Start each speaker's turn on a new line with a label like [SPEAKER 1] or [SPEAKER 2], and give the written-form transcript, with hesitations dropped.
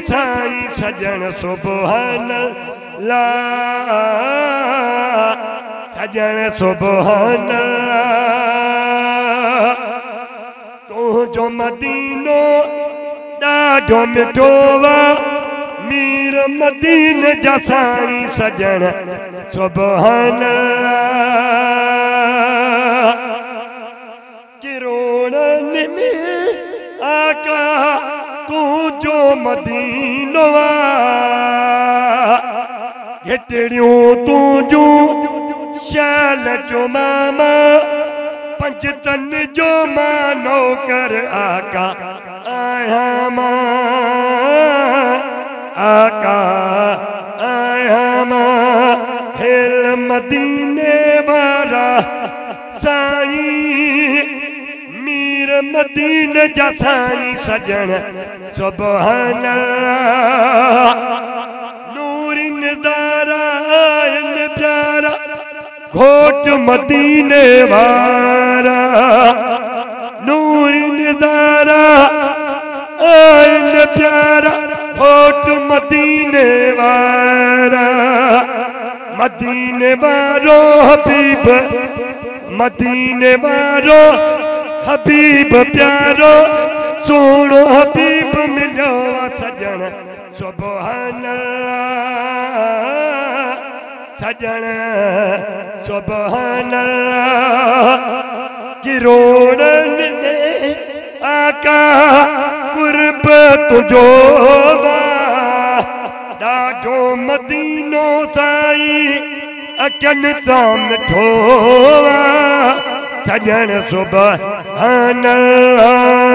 [SPEAKER 1] साईं सजन सुभान अल्लाह सजन सुभान अल्लाह तुझो मदीनो ॾाढो मिठो वा मीर मदीने जा साईं सजन सुभान अल्लाह किरोड़नि में आका तुझो मदीनो घिटड़ियों तुझो शाल जो मामा पंचतन जो मानो कर आका आया मां आका आया मां हिल मदीने वाला साईं मीर मदीने जा साईं सजन सुभान अल्लाह नूरी नज़ारा आयन प्यारा घोट मदीने वारा नूरी नज़ारा आयन प्यारा घोट मदीने वारा मदीने वारो हबीब मदीने वारो हबीब प्यारो सोनो हबीब मिलो सजन सुभान अल्लाह सजन सुभान अल्लाह किरोड़नि ने आका कुर्ब तुझो ॾाढो मदीनो साईं अखियुनि सां मिठो सजन सुभान अल्लाह